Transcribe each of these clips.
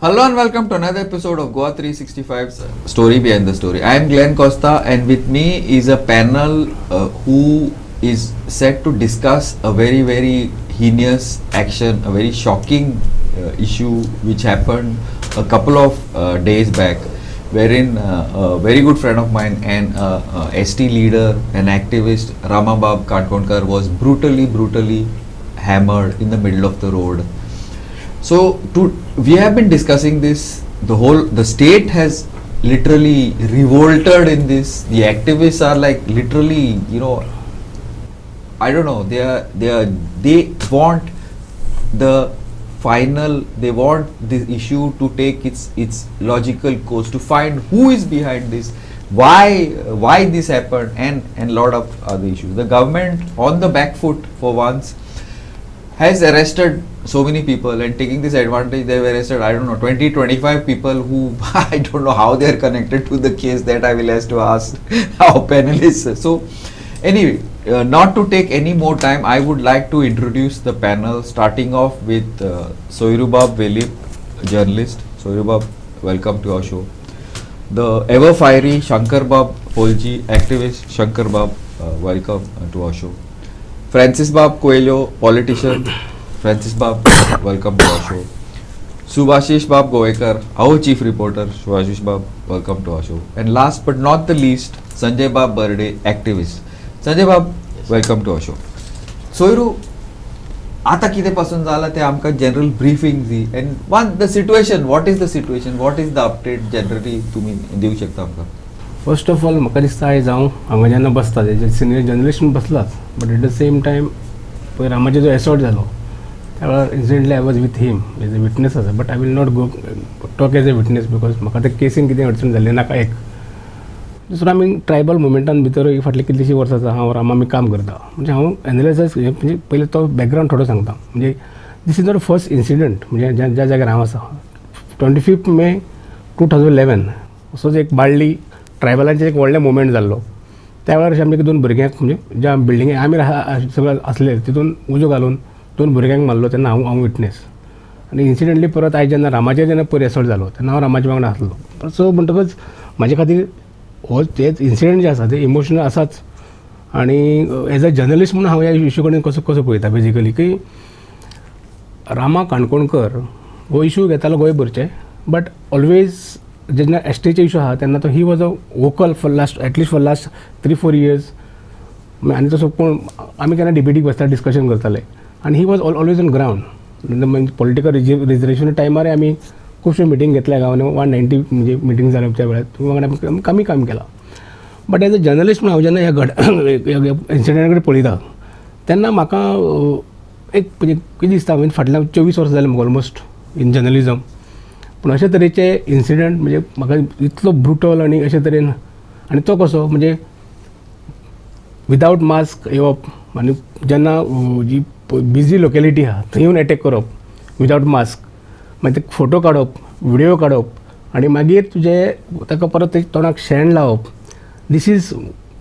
Hello and welcome to another episode of GOA365's Story Behind the Story. I am Glenn Costa and with me is a panel who is set to discuss a very heinous action, a very shocking issue which happened a couple of days back, wherein a very good friend of mine and ST leader, an activist, Rama Kanakonkar was brutally hammered in the middle of the road. So we have been discussing this. The state has literally revolted in this. The activists are like literally, I don't know. They want the final. They want this issue to take its logical course, to find who is behind this, why this happened, and a lot of other issues. The government on the back foot for once has arrested so many people, and taking this advantage they have arrested 20-25 people who I don't know how they are connected to the case. That I will have to ask our panelists. So anyway, not to take any more time, I would like to introduce the panel, starting off with Soirubab Velip, journalist. Soirubab, welcome to our show. The ever fiery Shankarbab Polji, activist. Shankarbab, welcome to our show. Francis Bab Coelho, politician. Francis Bab, welcome to our show. Subhashish Bab Goekar, our chief reporter. Subhashish Bab, welcome to our show. And last but not the least, Sanjay Bab Birthday, activist. Sanjay Bab, welcome to our show. Soiru, आता किती पासून झाला ते आमका general briefing the, and one the situation, what is the situation, what is the update generally तुम्ही देऊ शकता आमका? फर्स्ट ऑफ ऑल म्हाका दिसता आयज हांव हांगा जेन्ना बसता तेजे सिनियर जर्नलिस्ट बसलाच, but at the same time पळय रामाचो जो एसॉल्ट जालो त्या वेळार incidentally I was with him as a witness आसा, but I will not go talk as a witness because म्हाका त्या केसीन कितें अडचण जाल्ली नाका. एक दुसरो आमी ट्रायबल मुवमेंटान भितर फाटली कितलींशीं वर्सां आसा हांव रामा आमी काम करता, म्हणजे हांव एनालिसीस म्हणजे पयलीं तो बॅकग्रावंड थोडो सांगता. म्हणजे दीस इज नॉट फर्स्ट इन्सिडंट, म्हणजे ज्या जाग्यार हांव आसा 25 मे 2011 असोच एक बाळ्ळी ट्रायबलांचें एक व्हडलें मुवमेंट जाल्लो. त्या वेळार अशें आमी 2 भुरग्यांक, म्हणजे ज्या बिल्डिंगे आमी सगळे आसले तितून उजो घालून 2 भुरग्यांक मारलो तेन्ना हांव विटनेस. आनी इन्सिडेंटली परत आयज जेन्ना रामाचेर जेन्ना पयर एसॉल्ट जालो तेन्ना हांव रामाच्या वांगडा आसलो. सो म्हणटकच म्हाजे खातीर हो तेच इन्सिडेंट जे आसा ते इमोशनल आसाच. आनी एज अ जर्नलिस्ट म्हणून हांव ह्या इशू कडेन कसो पळयता बेजिकली की रामा काणकोणकर हो इशू घेतालो गोंयभरचे, बट ऑलवेज जेन्ना एसटीचे इशू आहा तेन्ना तो he was a vocal for last 3-4 years. आनी तसो कोण आमी केन्ना डिबेटीक बसता, डिस्कशन करताले, आनी he was always on ground. Political reservation टायमार आमी खुबश्यो मिटींग घेतल्या गांवांनी, 190 म्हणजे मिटींग जाल्या त्या वेळार वांगडा आमी काम केलां. बट एज अ जर्नलिस्ट म्हणून हांव जेन्ना ह्या इन्सिडेंटा कडेन पळयता तेन्ना म्हाका एक म्हणजे कितें दिसता, म्हणजे फाटल्या 24 वर्सां जालें म्हाका ऑलमोस्ट इन जर्नलिजम. पूण अशे तरेचे इन्सिडंट म्हणजे म्हाका इतलो ब्रुटल आनी अशे तरेन, आनी तो कसो म्हणजे विदावट मास्क येवप, आनी जेन्ना जी बिजी लोकेलिटी आहा थंय येवन एटॅक करप विदावट मास्क, मागीर ते फोटो काडप, व्हिडियो काडप, आनी मागीर तुजे ताका परत तोंडाक शेण लावप. This is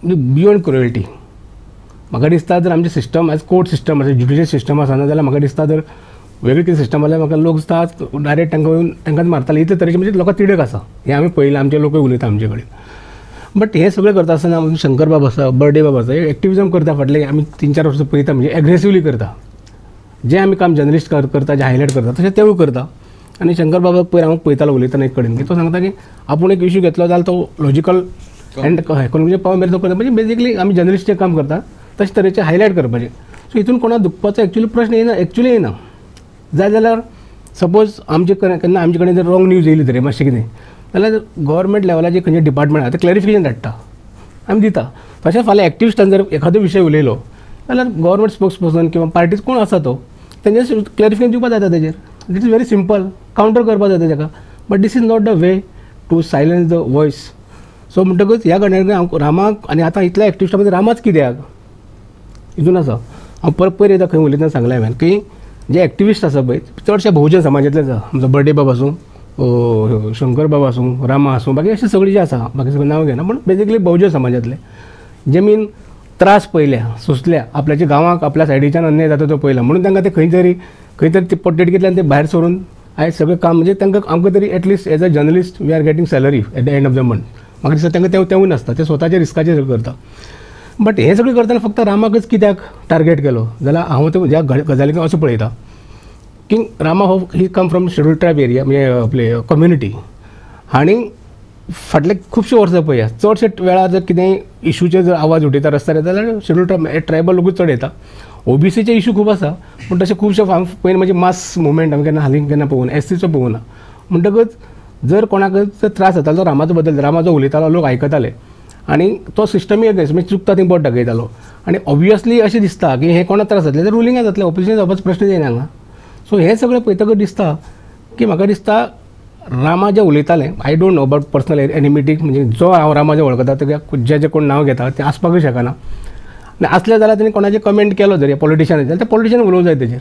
beyond cruelty. म्हाका दिसता जर आमचें सिस्टम एज कोर्ट सिस्टम आसा, ज्युडिशियल सिस्टम आसा जाल्यार म्हाका दिसता जर वेगळी कितें सिस्टम आसल्यार म्हाका लोक दिसतात डायरेक्ट तांकां येवन तांकां मारताले. इतले तरेचे म्हणजे लोकां तिडक आसा, हें आमी पळयलां, आमचे लोकूय उलयता आमचे कडेन. बट हें सगळें करता आसतना शंकर बाब आसा, बर्थडे बाब आसा, एक्टिविजम करता फाटले आमी 3-4 वर्सां पळयता, म्हणजे एग्रेसिवली करता. जें आमी काम जर्नलिस्ट करता, जें हायलायट करता तशें तेवूय करता. आनी शंकर बाबाक पयर हांव पळयतालो उलयतना एक कडेन की तो सांगता की आपूण एक इशू घेतलो जाल्यार तो लॉजिकल एंड करून म्हणजे पावर मेरेन तो करता. म्हणजे बेजिकली आमी जर्नलिस्ट जें काम करता तशे तरेचें हायलायट करपाचें. सो हितून कोणाक दुखपाचो एक्चुअली प्रश्न येना. जाय जाल्यार सपोज आमचे केन्ना आमचे कडेन जर रॉंग न्यूज येयली तरी मातशें कितें जाल्यार गव्हर्मेंट लेवलाचेर खंयचे डिपार्टमेंट आहा ते क्लॅरिफिकेशन धाडटा, आमी दिता. तशेंच फाल्यां एक्टिविस्टान जर एखादो विशय उलयलो जाल्यार गव्हर्मेंट स्पोक्स पर्सन किंवा पार्टीज कोण आसा तो तेंचेर क्लॅरिफिकेशन दिवपा जाता. तेजेर it is very simple, counter करपा जाता ताका. But this is not the way to silence the voice. So म्हणटकच ह्या गजालीन हांव रामाक, आनी आतां इतल्या एक्टिविस्टा मदीं रामाच कित्याक हितून आसा. हांव पयर एकदां खंय उलयतना सांगलें हांवें की जे एक्टिविस्ट आसा पळय चडशे बहुजन समाजांतले आसा. आमचो बर्थडे बाब आसूं, शंकर बाब आसूं, रामा आसूं, बाकी अशें सगळीं जे आसा, बाकी सगळें नांव घेना, पूण बेजिकली बहुजन समाजांतले जमीन त्रास पयल्या, सोंसल्या, आपल्याच्या गांवाक आपल्या सायडीच्यान अन्याय जाता तो पयला, म्हणून तांकां ते खंय तरी ते पोटतिडकींतल्यान ते भायर सरून आयज सगळें काम म्हणजे तांकां आमकां तरी at least as a journalist we are getting salary at the end of the month. म्हाका दिसता तांकां तेवूय नासता, ते स्वताच्या रिस्काचेर करता. बट हे सगळें करतना फक्त रामाकच कित्याक टार्गेट केलो जाल्यार हांव ह्या गजालीक असो पळयता की रामा हो he come from schedule tribe area म्हणजे आपले कम्युनिटी. आनी फाटले खुबशे वर्सां पळया चडशे वेळार जर कितेंय इशूचे जर आवाज उठयता रस्त्यार येता जाल्यार शेड्यूल ट्रायबल लोकूच चड येता. ओबीसीचे इशू खूब आसा पूण तशे खुबशे पयलीं म्हणजे मास मुवमेंट हांवें केन्ना हालीं केन्ना पळोवना, एससीचो पळोवना. म्हणटकच जर कोणाक जर त्रास जातालो रामाचो बद्दल, रामा जो उलयतालो लोक आयकताले आनी तो सिस्टमी अगेन्स्ट म्हणजे चुकता थंय बोट दाखयतालो. आनी ऑब्वियसली अशें दिसता की हे कोणाक त्रास जातले तर रुलिंगाक जातले, ऑपोजिशन जावपाचो प्रश्न येना हांगा. सो हे सगळें पळयतकच दिसता की म्हाका दिसता रामा जें उलयतालें, I don't know about personal enmity, म्हणजे जो हांव रामा जें वळखता तेका जे कोण नांव घेता तें आसपाकूय शकना. आनी आसलें जाल्यार तेणी कोणाचें कमेंट केलो जर पॉलिटिशनाचेर जाल्यार त्या पॉलिटिशन उलोवंक जाय तेजेर,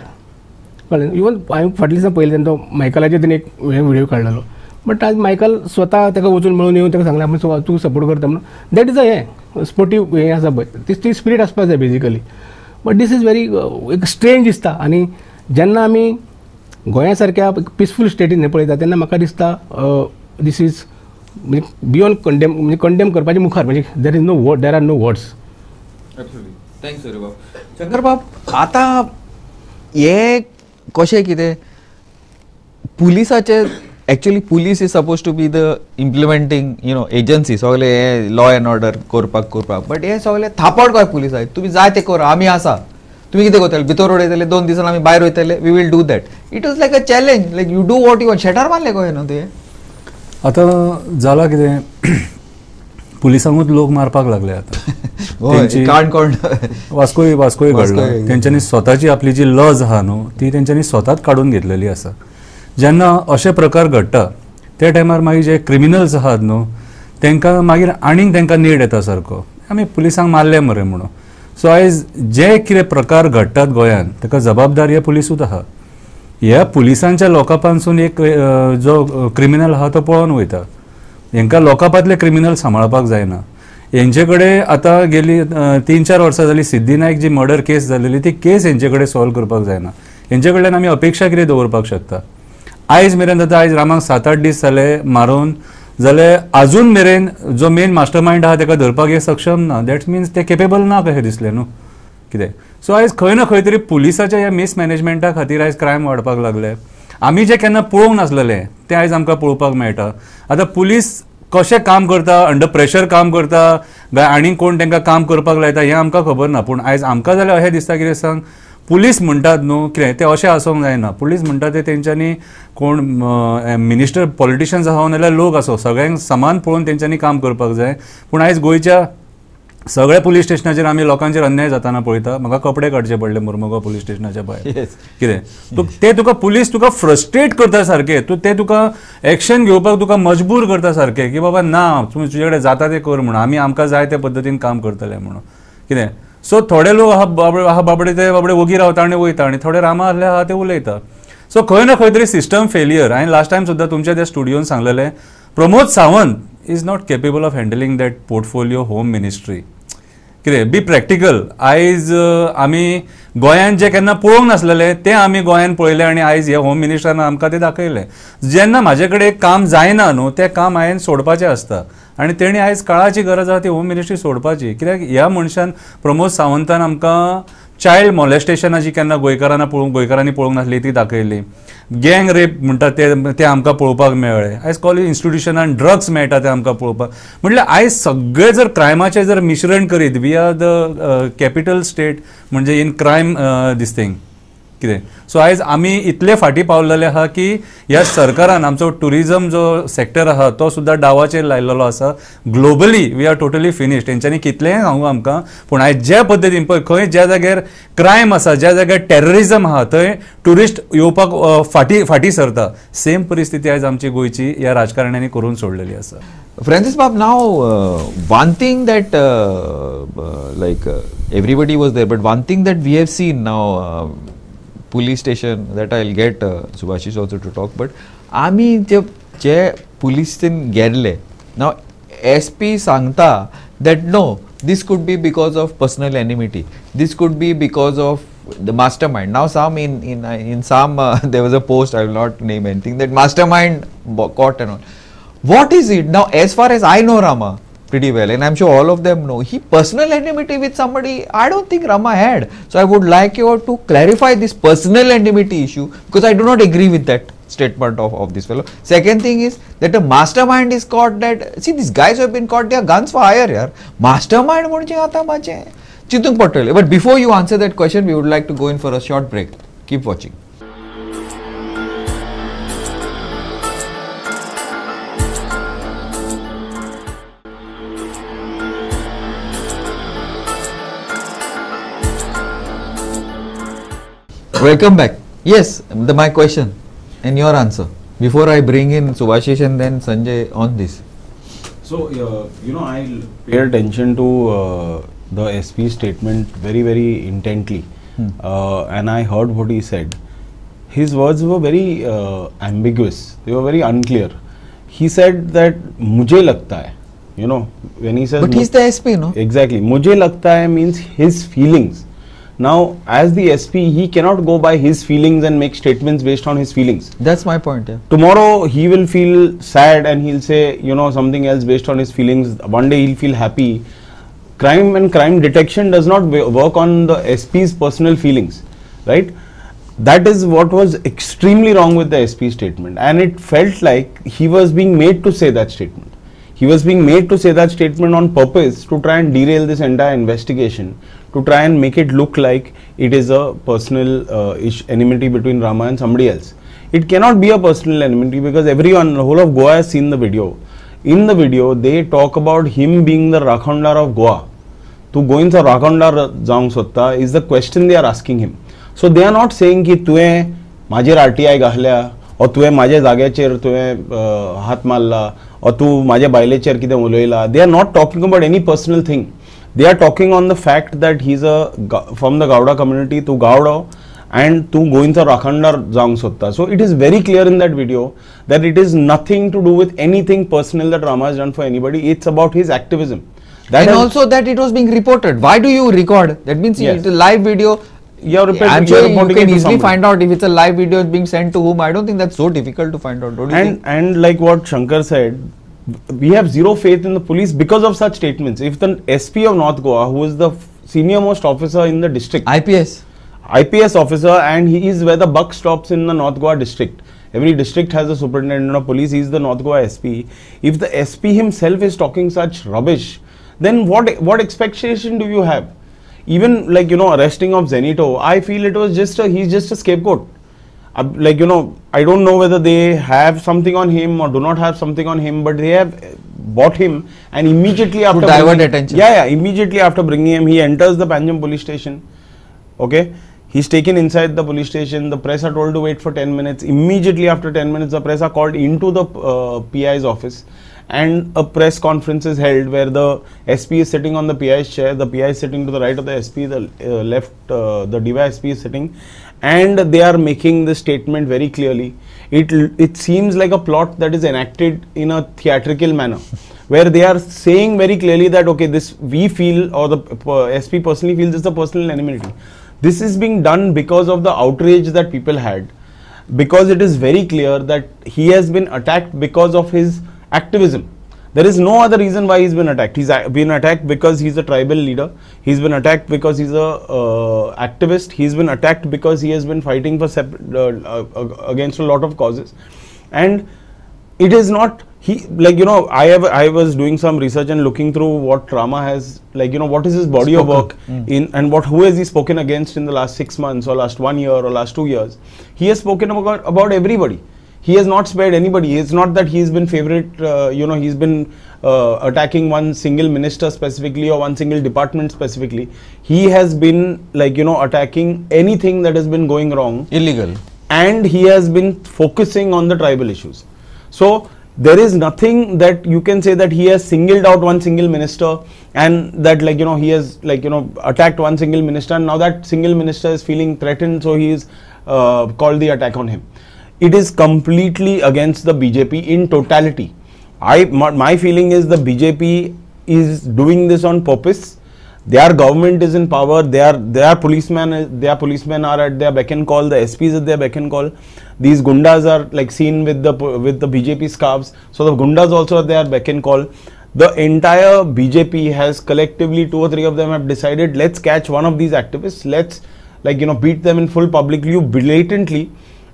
कळ्ळें. इवन हांवें फाटल्या दिसा पयलें तो मायकलाचेर तेणी एक व्हिडियो काडलेलो. बट आज मायकल स्वता ताका वचून मेळून येवन ताका सांगलें आमी तूं सपोर्ट करता म्हणून. दॅट इज अ हे स्पोर्टीव हें आसा पळय, ती स्पिरीट आसपाक जाय basically. But this is very एक स्ट्रेंज दिसता. आनी जेन्ना आमी गोंया सारक्या पिसफूल स्टेटीन हें पळयता तेन्ना म्हाका दिसता दीस इज म्हणजे बियॉन्ड कंडेम, म्हणजे कंडेम करपाचे मुखार, म्हणजे there are no words. Thanks सूर्यबाब. शंकरबाब, आतां हे कशें कितें पुलिसाचे actually police is suppose to be the implementing agency, सगळे हे लॉ एंड ऑर्डर करपाक. बट हे सगळे थापड गोंय पुलीस आहाय, तुमी जाय ते कर, आमी आसा. तुमी कितें करतले, भितर उडयतले, 2 दिसान आमी भायर वयतले, we will do that. It was like a challenge, like you do what you want. शेटार मारले गोंय न्हू ते. आतां जाला कितें, पुलिसांकूच लोक मारपाक लागले आतां. वास्कोय घडला, तेंच्यांनी स्वताची आपली जी लज आहा न्हू ती तेंच्यांनी स्वताच काडून घेतलेली आसा. जेन्ना अशे प्रकार घडटा त्या टायमार मागीर जे क्रिमिनल्स आहात न्हू तांकां मागीर आनीक तांकां नीड येता सारको, आमी पुलिसांक मारले मरे म्हणून. सो आयज जे कितें प्रकार घडटात गोंयांत ताका जबाबदार हे पुलिसूच आहा. ह्या पुलिसांच्या लोकांपासून एक जो क्रिमिनल आहा तो पळोवन वयता. हांकां लोकांपातले क्रिमिनल सांबाळपाक जायना. हेंचे कडेन आतां गेली 3-4 वर्सां जाली सिद्धी नायक जी मर्डर केस जाल्ली ती केस हेंचे कडेन सॉल्व करपाक जायना. हेंचे कडल्यान आमी अपेक्षा कितें दवरपाक शकता. आयज मेरेन जाता, आयज रामाक 7-8 दीस जाले मारून, जाल्यार आजून मेरेन जो मेन मास्टर मायंड आहा ताका धरपाक हे सक्षम ना. दॅट मिन्स ते केपेबल ना कशें दिसलें न्हू कितें. सो आयज खंय ना खंय तरी पुलिसाच्या ह्या मिसमॅनेजमेंटा खातीर आयज क्रायम वाडपाक लागले. आमी जे केन्ना पळोवंक नासलेले ते आयज आमकां पळोवपाक मेळटा. आतां पुलीस कशें काम करता, अंडर प्रेशर काम करता काय आनी कोण तांकां काम करपाक लायता हें आमकां खबर ना. पूण आयज आमकां जाल्यार अशें दिसता कितें सांग, पुलीस म्हणटात न्हू कितें ते अशें आसूंक जायना. पुलीस म्हणटा ते तेंच्यांनी कोण मिनिस्टर पॉलिटिशियन्स आसा नाल्यार लोक आसो सगळ्यांक समान पळोवन तेंच्यांनी काम करपाक जाय. पूण आयज गोंयच्या सगळ्या पुलीस स्टेशनाचेर आमी लोकांचेर अन्याय जाताना पळयता. म्हाका कपडे काडचे पडले मुर्मुगांव पुलीस स्टेशनाच्या भायर. कितें ते तुका पुलीस तुका फ्रस्ट्रेट करता सारके, ते तुका एक्शन घेवपाक तुका मजबूर करता सारके की बाबा ना तुमी तुजे कडेन जाता ते कर म्हणून, आमी आमकां जाय त्या पद्दतीन काम करतले म्हणून कितें. सो थोडे लोक आहा बाबडे ते बाबडे वगी रावता आनी वयता, आनी थोडे रामा आसले आहा ते उलयता. सो खंय ना खंय तरी सिस्टम फेलियर. हांवें लास्ट टायम सुद्दां तुमच्या त्या स्टुडियोन सांगलेलें, Pramod Sawant is not capable of handling that portfolio home ministry. कितें बी प्रॅक्टिकल. आयज आमी गोंयांत जे केन्ना पळोवंक नासलेले ते आमी गोंयांत पळयले आनी आयज ह्या होम मिनिस्टरान आमकां ते दाखयलें. जेन्ना म्हाजे कडेन काम जायना न्हू तें काम हांवें सोडपाचें आसता आनी तेणी आयज काळाची गरज आहा ती होम मिनिस्ट्री सोडपाची. कित्याक ह्या मनशान प्रमोद सावंतान आमकां चायल्ड मॉलेस्टेशनां जी केन्ना गोंयकारांनी पळोवंक नासली ती दाखयली. गँग रेप म्हणटा ते आमकां पळोवपाक मेळ्ळे. आयज कॉलेज इन्स्टिट्युशनान ड्रग्स मेळटा ते आमकां पळोवपाक. म्हटल्यार आयज सगळे जर क्रायमाचें जर मिश्रण करीत, we are the capital state म्हणजे इन क्रायम दीस थिंग कितें. सो आयज आमी इतले फाटीं पावलेले आहा की ह्या सरकारान आमचो टुरिजम जो सेक्टर आहा तो सुद्दां डावाचेर लायलेलो आसा. Globally we are totally finished. तेंच्यांनी कितलेंय सांगू आमकां, पूण आयज ज्या पद्दतीन पळय खंय ज्या जाग्यार क्रायम आसा, ज्या जाग्यार टेररिजम आहा थंय ट्युरिस्ट येवपाक फाटीं सरता. सेम परिस्थिती आयज आमची गोंयची ह्या राजकारण्यांनी करून सोडलेली आसा. Francis Bob, now one thing that like everybody was there, but one thing that we have seen now, police station that I'll get Subhashish also to talk, but आमी जे पुलिसेन गेल्ले, now SP सांगता that no, this could be because of personal enmity, this could be because of the mastermind. Now some in some there was a post, I will not name anything, that mastermind caught and all. What is it now? As far as I know Rama pretty well, and I'm sure all of them know, he personal enmity with somebody I don't think Rama had. So I would like you to clarify this personal enmity issue, because I do not agree with that statement of this fellow. Second thing is that a mastermind is caught. That see, these guys who have been caught, they are guns for hire. Yaar. Mastermind म्हणजे आता माझे चितूंग Patel. But before you answer that question, we would like to go in for a short break. Keep watching. Welcome back. Yes, my question and your answer before I bring in Subhashish and then Sanjay on this. So, I paid attention to the SP statement very, very intently, and I heard what he said. His words were very ambiguous. They were very unclear. He said that "mujhe lagta hai," when he says. But he's the SP, no? Exactly. "Mujhe lagta hai" means his feelings. Now, as the SP, he cannot go by his feelings and make statements based on his feelings. That's my point. Yeah. Tomorrow, he will feel sad and he'll say, something else based on his feelings. One day, he'll feel happy. Crime and crime detection does not work on the SP's personal feelings, right? That is what was extremely wrong with the SP statement. And it felt like he was being made to say that statement. He was being made to say that statement on purpose to try and derail this entire investigation, to try and make it look like it is a personal enmity between Rama and somebody else. It cannot be a personal enmity, because everyone, the whole of Goa has seen the video. In the video, they talk about him being the Rakhondar of Goa. To goincha Rakhondar jaung sotta is the question they are asking him. So they are not saying ki तुवें माझेर RTI घातल्या, or तुवें माझ्या जाग्याचेर तुवें हात मारला, or तू माझ्या बायलेचेर कितें उलयला. They are not talking about any personal thing. They are talking on the fact that he's from the Gowda community to Gowda, and to goincha Rakhondar jaung sotta. So it is very clear in that video that it is nothing to do with anything personal that Rama has done for anybody. It's about his activism. And also that it was being reported. Why do you record? That means it's a live video. I'm sure you can easily find out if it's a live video being sent to whom. I don't think that's so difficult to find out. Don't you think? And like what Shankar said, we have zero faith in the police because of such statements. If the SP of North Goa, who is the senior most officer in the district, IPS officer, and he is where the buck stops in the North Goa district. Every district has a superintendent of police. He is the North Goa SP. If the SP himself is talking such rubbish, then what expectation do you have? Even arresting of Zenito, I feel it was he's just a scapegoat. I don't know whether they have something on him or do not have something on him, but they have bought him, and immediately after to divert attention. Immediately after bringing him, he enters the Panjim police station. Okay, he's taken inside the police station. The press are told to wait for 10 minutes. Immediately after 10 minutes, the press are called into the PI's office, and a press conference is held where the SP is sitting on the PI's chair. The PI is sitting to the right of the SP. The left, the DY SP is sitting, and they are making the statement very clearly. It seems like a plot that is enacted in a theatrical manner, where they are saying very clearly that okay, this we feel, or the SP personally feels, this is a personal enmity. This is being done because of the outrage that people had, because it is very clear that he has been attacked because of his activism. There is no other reason why he's been attacked. He's been attacked because he's a tribal leader. He's been attacked because he's a activist. He's been attacked because he has been fighting for against a lot of causes. And it is not I was doing some research and looking through what Rama has what is his body of work in, and who has he spoken against in the last 6 months or last 1 year or last 2 years. He has spoken about everybody. He has not spared anybody. It's not that he's been favorite, he's been attacking one single minister specifically or one single department specifically. He has been attacking anything that has been going wrong. Illegal. And he has been focusing on the tribal issues. So there is nothing that you can say that he has singled out one single minister and that he has attacked one single minister, and now that single minister is feeling threatened, so he is called the attack on him. It is completely against the BJP in totality. My feeling is the BJP is doing this on purpose. Their government is in power. Their policemen are at their beck and call. The SPs at their beck and call. These gundas are like seen with the BJP scarves. So the gundas also at their beck and call. The entire BJP has collectively, 2 or 3 of them have decided, let's catch one of these activists. Let's beat them in full public view, blatantly,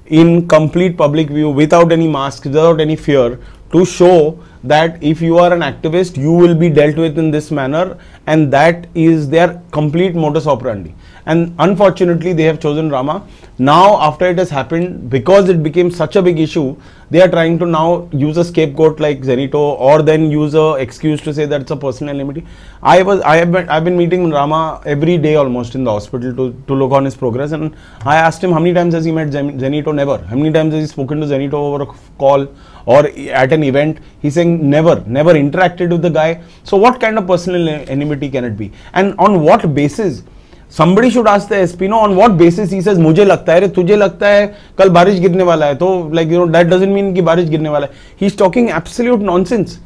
in complete public view, without any masks, without any fear, to show that if you are an activist, you will be dealt with in this manner, and that is their complete modus operandi. And unfortunately, they have chosen Rama. Now, after it has happened, because it became such a big issue, they are trying to now use a scapegoat like Zenito, or then use a excuse to say that it's a personal enmity. I've been meeting Rama every day almost in the hospital to look on his progress, and I asked him how many times has he met Zenito. Never. How many times has he spoken to Zenito over a call or at an event? He's saying never interacted with the guy. So what kind of personal enmity can it be? And on what basis? Somebody should ask the SP, no, on what basis he says, मुझे लगता है रे, तुझे लगता है कल बारिश गिरने वाला है, तो that doesn't mean कि बारिश गिरने वाला है. He's talking absolute nonsense.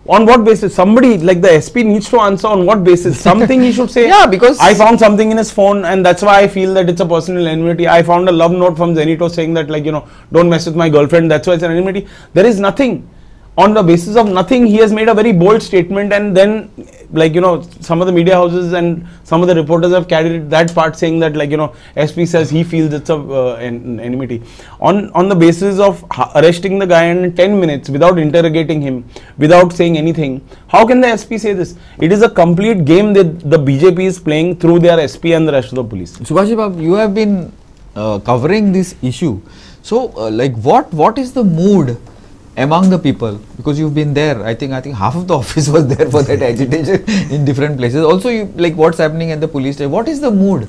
On what basis? Somebody like the SP needs to answer on what basis. Something he should say. Yeah, because I found something in his phone and that's why I feel that it's a personal enmity. I found a love note from Zenito saying that don't mess with my girlfriend, that's why it's an enmity. There is nothing. On the basis of nothing, he has made a very bold statement, and then some of the media houses and some of the reporters have carried that part saying that SP says he feels it's an enmity. On the basis of arresting the guy in 10 minutes without interrogating him, without saying anything, how can the SP say this? It is a complete game that the BJP is playing through their SP and the rest of the police. Subhash Babu, you have been covering this issue. So what is the mood among the people, because you've been there? I think half of the office was there for that agitation in different places. Also, what's happening at the police station? What is the mood?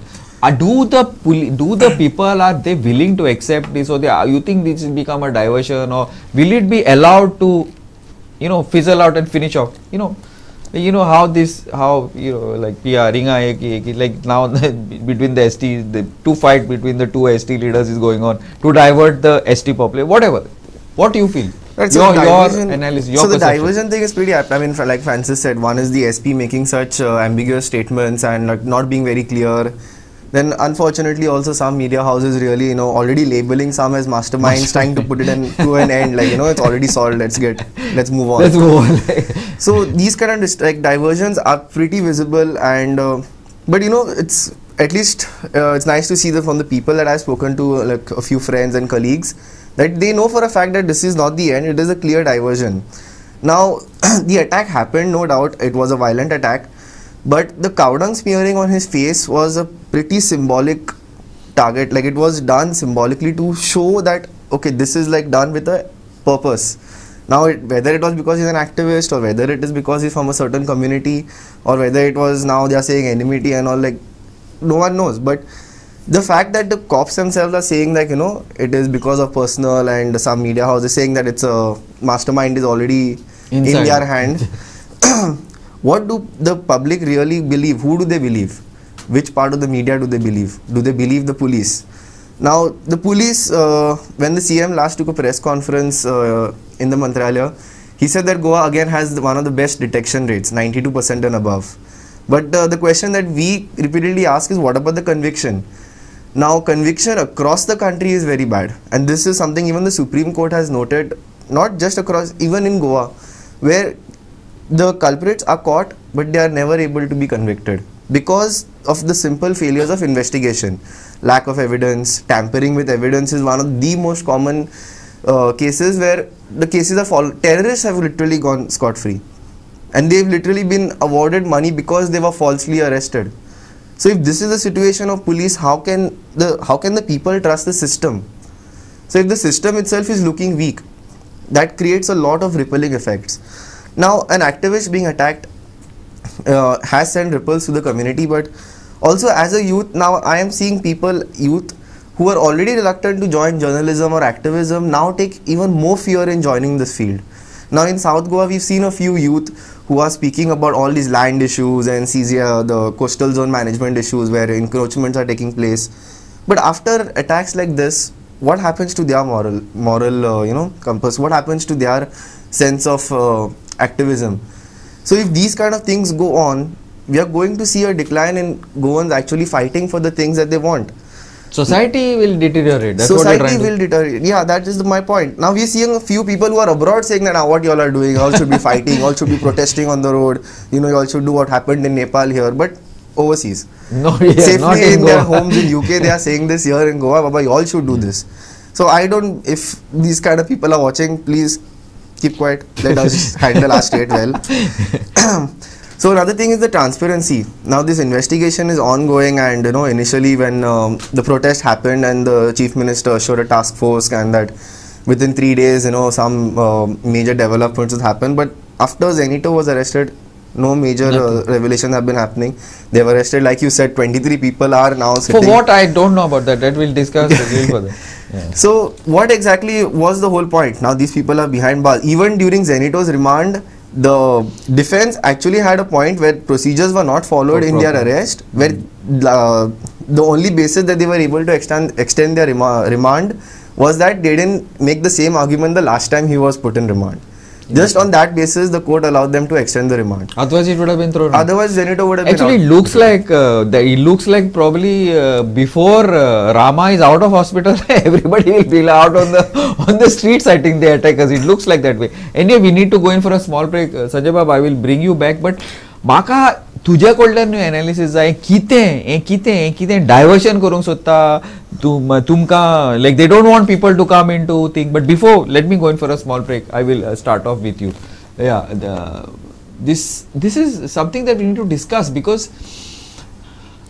Do the people, are they willing to accept this, or you think this will become a diversion, or will it be allowed to fizzle out and finish off? How PR like now between the ST, the fight between the 2 ST leaders is going on to divert the ST population, whatever. What do you feel? Right, your analysis, your the perception. diversion thing is pretty apt. I mean, like Francis said, one is the SP making such ambiguous statements and not being very clear. Then unfortunately also some media houses really already labeling some as masterminds, trying to put it to an end, it's already solved, let's move on. So these kind of diversions are pretty visible, and but it's at least it's nice to see that from the people that I've spoken to, like a few friends and colleagues, that they know for a fact that this is not the end, it is a clear diversion. Now, the attack happened, no doubt, it was a violent attack, but the cow dung smearing on his face was a pretty symbolic target, it was done symbolically to show that, okay, this is done with a purpose. Now, whether it was because he's an activist, or whether it is because he's from a certain community, or whether it was now they are saying enmity and all, no one knows, but the fact that the cops themselves are saying that it is because of personal, and some media houses saying that it's a mastermind is already inside in their hand. What do the public really believe? Who do they believe? Which part of the media do they believe? Do they believe the police? Now the police, when the CM last took a press conference in the Mantralaya, he said that Goa again has one of the best detection rates, 92% and above. But the question that we repeatedly ask is, what about the conviction? Now, conviction across the country is very bad, and this is something even the Supreme Court has noted, not just across, even in Goa, where the culprits are caught but they are never able to be convicted because of the simple failures of investigation. Lack of evidence, tampering with evidence is one of the most common cases where the cases are terrorists have literally gone scot-free, and they've literally been awarded money because they were falsely arrested. So if this is the situation of police, how can the people trust the system? So if the system itself is looking weak, that creates a lot of rippling effects. Now, an activist being attacked has sent ripples to the community, but also as a youth, now I am seeing youth who are already reluctant to join journalism or activism now take even more fear in joining this field. Now in South Goa, we've seen a few youth who are speaking about all these land issues and the coastal zone management issues where encroachments are taking place. But after attacks like this, what happens to their moral compass? What happens to their sense of activism? So if these kind of things go on, we are going to see a decline in Goans actually fighting for the things that they want. Society will deteriorate. That's Society what will deteriorate. Yeah, that is my point. Now we are seeing a few people who are abroad saying that what you all are doing, you all should be fighting, you all should be protesting on the road, you all should do what happened in Nepal here, but overseas. No, yeah, Safely not in their Goa. homes in UK, they are saying this here in Goa, Baba, you all should do this. So I don't, if these kind of people are watching, please keep quiet, let us handle our state well. So another thing is the transparency. Now this investigation is ongoing, and initially when the protest happened and the chief minister assured a task force and that within 3 days some major developments would happen, but after Zenito was arrested, no major revelations have been happening. They were arrested, like you said, 23 people are now sitting. For what, I don't know about that. That we'll discuss a little further. Yeah. So what exactly was the whole point? Now these people are behind bars. Even during Zenito's remand, the defense actually had a point where procedures were not followed in their arrest, where the only basis that they were able to extend their remand was that they didn't make the same argument the last time he was put in remand. Just on that basis, the court allowed them to extend the remand. Otherwise, it would have been thrown out. Otherwise, Zenito would have actually been out. It looks like probably before Rama is out of hospital, everybody will be out on the streets. I think they attack us. It looks like that way. Anyway, we need to go in for a small break. Sanjay Bab, I will bring you back. But Maka तुझ्या कडल्यान analysis जाय कितें diversion करूंक सोदता तुमकां like they don't want people to come into thing. But before, let me go in for a small break. I will start off with you. This is something that we need to discuss, because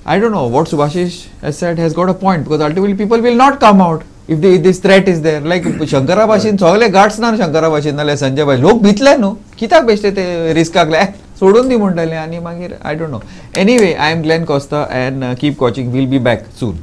I don't know what Subhashish has said has got a point, because ultimately people will not come out if this threat is there. Like Shankara Bashin सगळे guards ना Shankara Bashin नाल्या संजय भाई लोक भितले न्हू कित्याक बेश्टे ते रिस्काक सोडून दी म्हणटाले आनी मागीर I don't know. Anyway, I am Glenn Costa and keep watching. We'll be back soon.